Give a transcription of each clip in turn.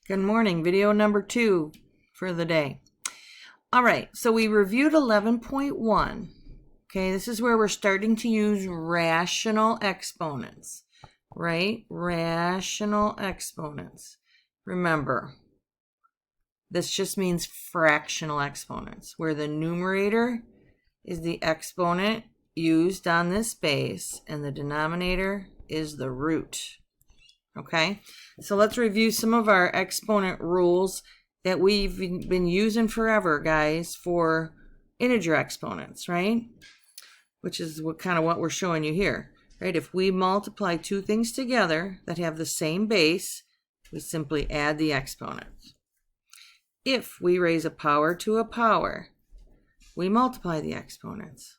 Good morning, video number 2 for the day. All right, so we reviewed 11.1. Okay, this is where we're starting to use rational exponents, right? Rational exponents. Remember, this just means fractional exponents, where the numerator is the exponent used on this base, and the denominator is the root. Okay, so let's review some of our exponent rules that we've been using forever, guys, for integer exponents, right? Which is what we're showing you here, right? If we multiply two things together that have the same base, we simply add the exponents. If we raise a power to a power, we multiply the exponents,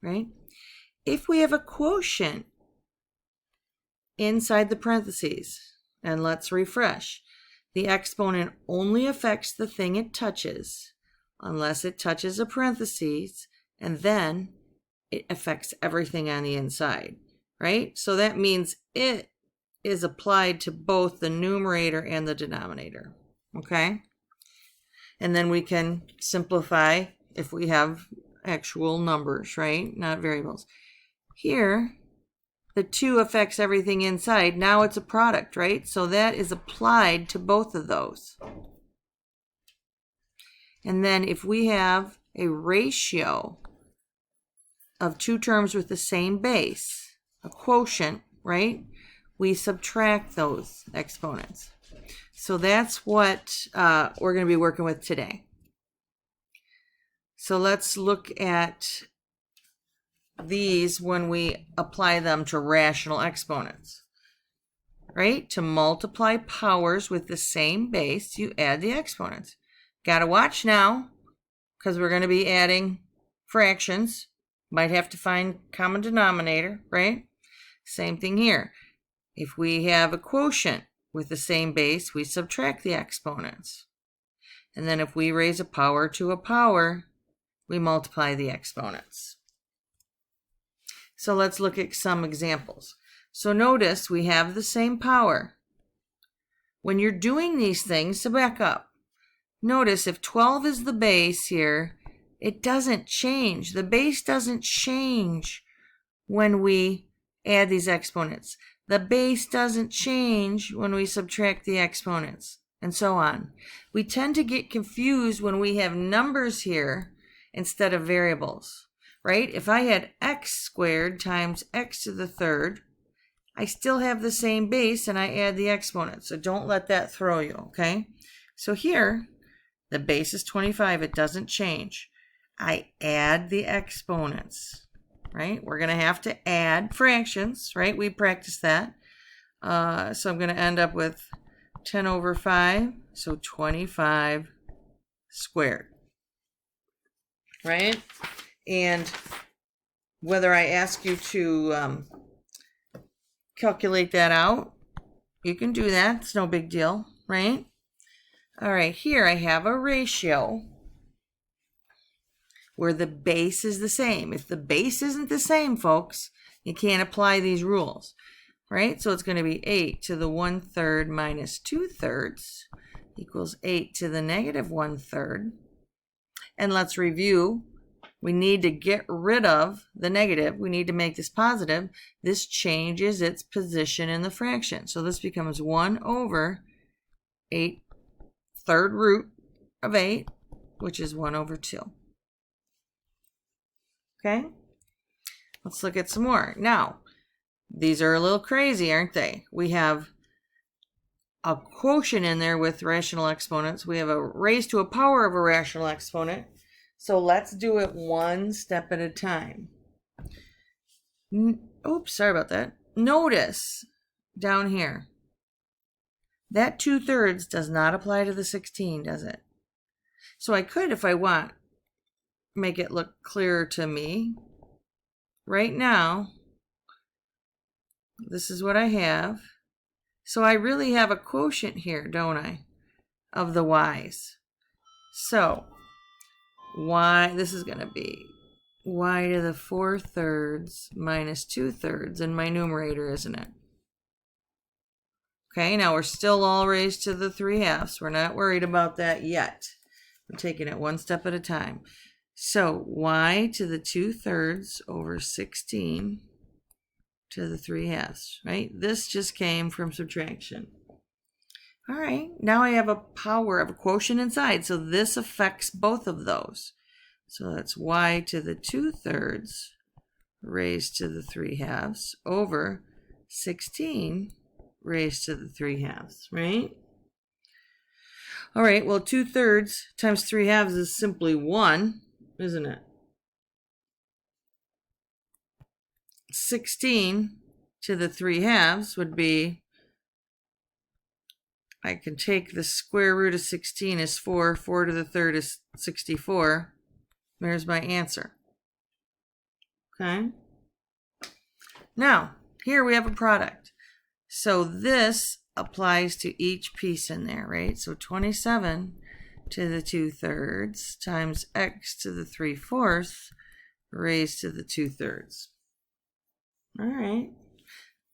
right? If we have a quotient inside the parentheses, and let's refresh, the exponent only affects the thing it touches unless it touches a parentheses, and then it affects everything on the inside, right? So that means it is applied to both the numerator and the denominator, okay? And then we can simplify if we have actual numbers, right? Not variables. Here, the 2 affects everything inside. Now it's a product, right? So that is applied to both of those. And then if we have a ratio of two terms with the same base, a quotient, right? We subtract those exponents. So that's what we're going to be working with today. So let's look at these when we apply them to rational exponents, right? To multiply powers with the same base, you add the exponents. Got to watch now, because we're going to be adding fractions. Might have to find common denominator, right? Same thing here. If we have a quotient with the same base, we subtract the exponents. And then if we raise a power to a power, we multiply the exponents. So let's look at some examples. So notice we have the same power. When you're doing these things, so back up. Notice if 12 is the base here, it doesn't change. The base doesn't change when we add these exponents. The base doesn't change when we subtract the exponents, and so on. We tend to get confused when we have numbers here instead of variables. Right? If I had x squared times x to the third, I still have the same base and I add the exponent. So don't let that throw you, okay? So here, the base is 25. It doesn't change. I add the exponents, right? We're going to have to add fractions, right? We practiced that. So I'm going to end up with 10 over 5, so 25 squared, right? And whether I ask you to calculate that out, you can do that. It's no big deal, right? All right, here I have a ratio where the base is the same. If the base isn't the same, folks, you can't apply these rules, right? So it's going to be 8 to the 1/3 minus 2/3 equals 8 to the negative 1/3. And let's review. We need to get rid of the negative. We need to make this positive. This changes its position in the fraction. So this becomes 1 over 8 third root of 8, which is 1 over 2. Okay? Let's look at some more. Now, these are a little crazy, aren't they? We have a quotient in there with rational exponents. We have a raised to a power of a rational exponent. So let's do it one step at a time. Oops, sorry about that. Notice down here, that 2/3 does not apply to the 16, does it? So I could, if I want, make it look clearer to me. Right now, this is what I have. So I really have a quotient here, don't I, of the y's. So y, this is going to be y to the 4/3 minus 2/3 in my numerator, isn't it? Okay, now we're still all raised to the 3/2. We're not worried about that yet. We're taking it one step at a time. So y to the 2/3 over 16 to the 3/2, right? This just came from subtraction. All right, now I have a power of a quotient inside, so this affects both of those. So that's y to the 2/3 raised to the 3/2 over 16 raised to the 3/2, right? All right, well, 2/3 times 3/2 is simply 1, isn't it? 16 to the 3/2 would be, I can take the square root of 16 is 4. 4 to the 3rd is 64. There's my answer. Okay. Now, here we have a product. So this applies to each piece in there, right? So 27 to the 2/3 times x to the 3/4 raised to the 2/3. All right.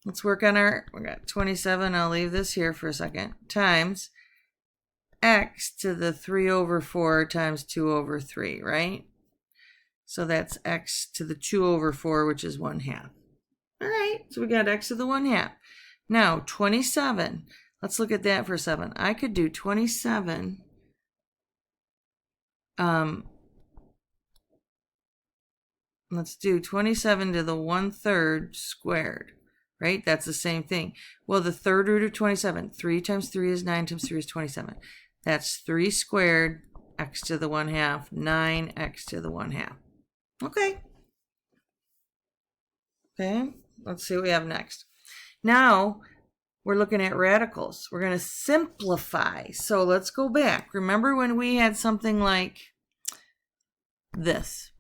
Let's work on we got 27, I'll leave this here for a second, times x to the 3/4 times 2/3, right? So that's x to the 2/4, which is 1/2. All right, so we got x to the 1/2. Now, 27, let's look at that for a second. I could do 27, let's do 27 to the 1/3 squared. Right? That's the same thing. Well, the third root of 27, 3 times 3 is 9 times 3 is 27. That's 3 squared, x to the 1/2, 9x to the 1/2. Okay. Okay, let's see what we have next. Now, we're looking at radicals. We're going to simplify. So let's go back. Remember when we had something like this?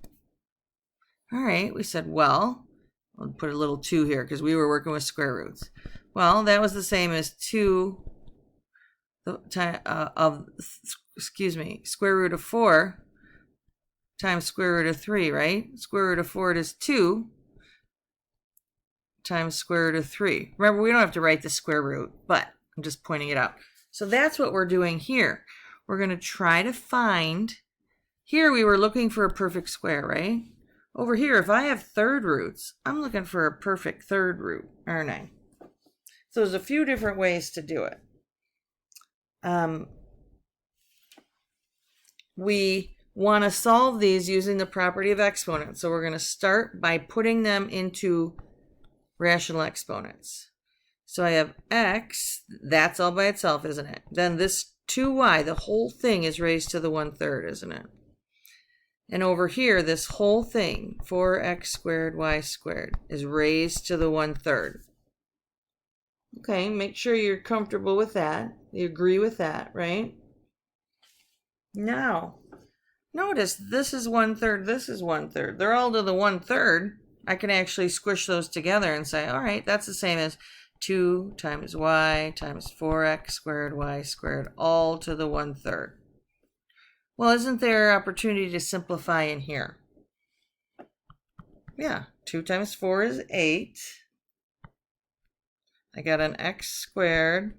All right, we said, well, I'll put a little 2 here because we were working with square roots. Well, that was the same as 2 square root of 4 times square root of 3, right? Square root of 4 is 2 times square root of 3. Remember, we don't have to write the square root, but I'm just pointing it out. So that's what we're doing here. We're going to try to find, here we were looking for a perfect square, right? Over here, if I have third roots, I'm looking for a perfect third root, aren't I? So there's a few different ways to do it. We want to solve these using the property of exponents. So we're going to start by putting them into rational exponents. So I have x, that's all by itself, isn't it? Then this 2y, the whole thing is raised to the 1/3, isn't it? And over here, this whole thing, 4x squared y squared, is raised to the 1/3. Okay, make sure you're comfortable with that. You agree with that, right? Now, notice this is 1/3, this is 1/3. They're all to the 1/3. I can actually squish those together and say, all right, that's the same as 2 times y times 4x squared y squared, all to the 1/3. Well, isn't there opportunity to simplify in here? Yeah, 2 times 4 is 8. I got an x squared,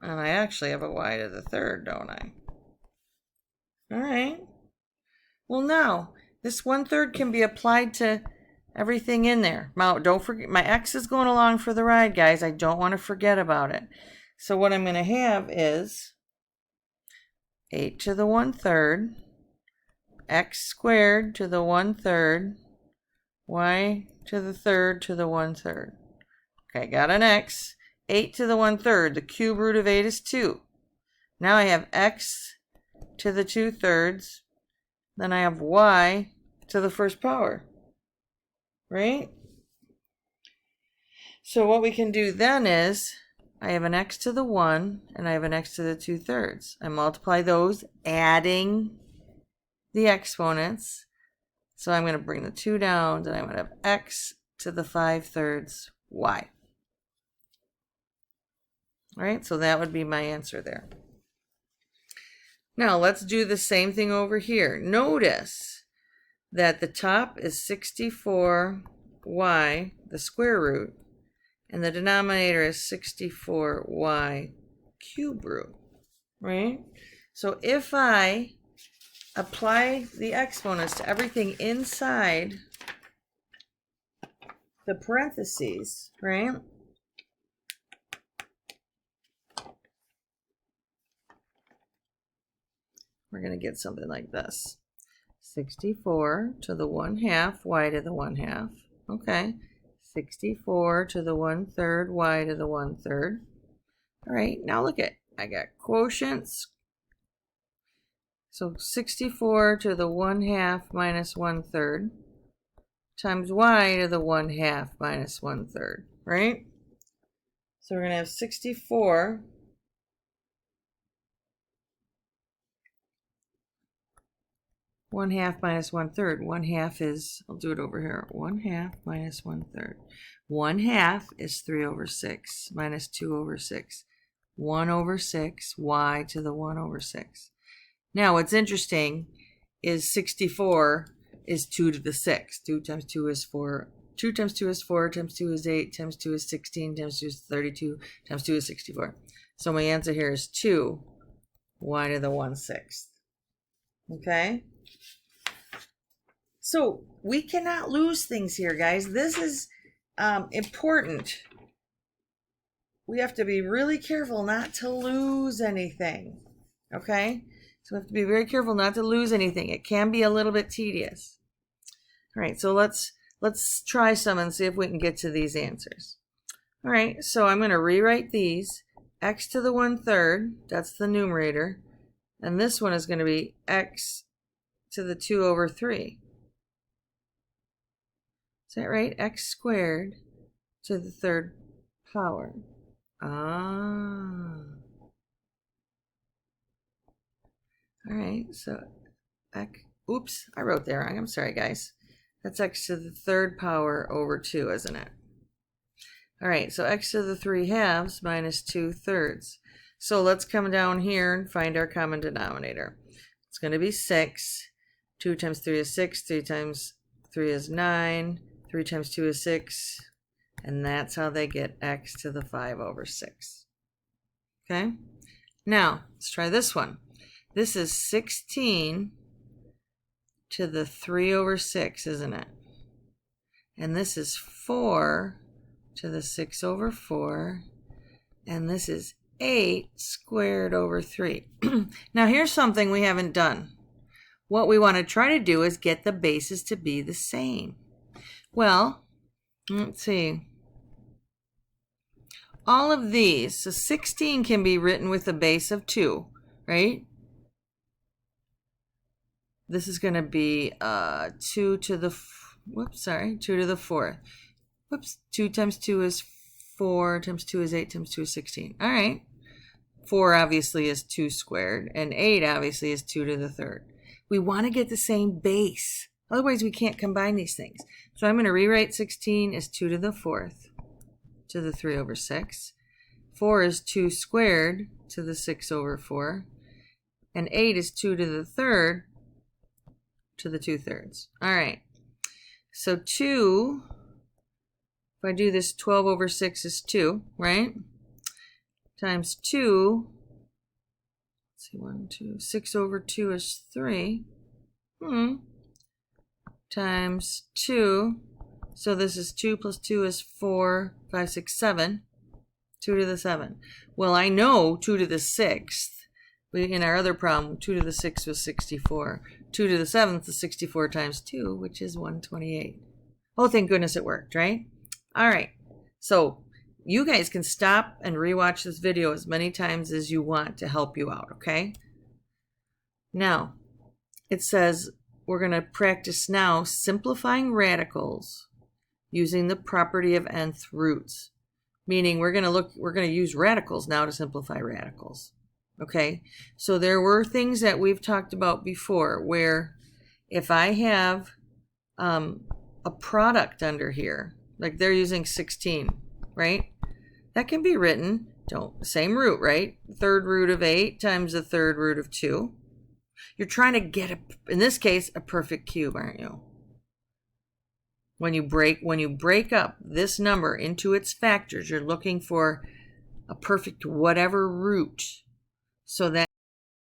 and I actually have a y to the 3rd, don't I? All right. Well, now, this 1/3 can be applied to everything in there. Now, don't forget, my x is going along for the ride, guys. I don't want to forget about it. So what I'm going to have is 8 to the 1/3, x squared to the 1/3, y to the 3rd to the 1/3. Okay, got an x. 8 to the 1/3, the cube root of 8 is 2. Now I have x to the 2/3, then I have y to the 1st power, right? So what we can do then is, I have an x to the 1, and I have an x to the 2/3. I multiply those, adding the exponents. So I'm going to bring the 2 down, and I'm going to have x to the 5/3 y. All right, so that would be my answer there. Now let's do the same thing over here. Notice that the top is 64y, the square root, And the denominator is 64y cube root, right? So if I apply the exponents to everything inside the parentheses, right? We're going to get something like this. 64 to the 1/2 y to the 1/2. Okay. 64 to the 1/3 y to the 1/3. All right, now look at, I got quotients. So 64 to the 1/2 minus 1/3 times y to the 1/2 minus 1/3, right? So we're going to have 64 1/2 minus 1/3. 1/2 is, I'll do it over here. 1/2 minus 1/3. 1/2 is 3/6 minus 2/6. 1/6 y to the 1/6. Now what's interesting is 64 is 2 to the 6. 2 times 2 is 4. 2 times 2 is 4, times 2 is 8, times 2 is 16, times 2 is 32, times 2 is 64. So my answer here is 2 y to the 1/6. Okay? So we cannot lose things here, guys. This is important. We have to be really careful not to lose anything. Okay? So we have to be very careful not to lose anything. It can be a little bit tedious. All right, so let's try some and see if we can get to these answers. All right, so I'm going to rewrite these. X to the 1/3, that's the numerator. And this one is going to be x to the 2/3. Is that right? X squared to the 3rd power. Ah. All right, so x, oops, I wrote that wrong. I'm sorry, guys. That's x to the 3rd power over 2, isn't it? All right, so x to the 3/2 minus 2/3. So let's come down here and find our common denominator. It's going to be 6. 2 times 3 is 6. 3 times 3 is 9. 3 times 2 is 6. And that's how they get x to the 5/6. Okay? Now, let's try this one. This is 16 to the 3/6, isn't it? And this is 4 to the 6/4. And this is 8 squared over 3. Now, here's something we haven't done. What we want to try to do is get the bases to be the same. Well, let's see. All of these, so 16 can be written with a base of 2, right? This is going to be 2 to the, 2 to the 4th. Whoops, 2 times 2 is 4, times 2 is 8, times 2 is 16. All right. 4 obviously is 2 squared, and 8 obviously is 2 to the 3rd. We want to get the same base. Otherwise, we can't combine these things. So I'm going to rewrite 16 as 2 to the 4th to the 3/6. 4 is 2 squared to the 6/4. And 8 is 2 to the 3rd to the 2/3. All right. So 2, if I do this, 12/6 is 2, right? Times 2, let's see, 1, 2, 6/2 is 3. Times 2, so this is 2 plus 2 is 4, 5, 6, 7. 2 to the 7. Well, I know 2 to the 6th. In our other problem, 2 to the 6th was 64. 2 to the 7th is 64 times 2, which is 128. Oh, thank goodness it worked, right? All right. So you guys can stop and rewatch this video as many times as you want to help you out, okay? Now, it says we're going to practice now simplifying radicals using the property of nth roots. Meaning we're going to use radicals now to simplify radicals. Okay? So there were things that we've talked about before where if I have a product under here, like they're using 16, right? That can be written, same root, right? 3rd root of 8 times the 3rd root of 2. You're trying to get, in this case, a perfect cube, aren't you? When you break up this number into its factors, you're looking for a perfect whatever root. So that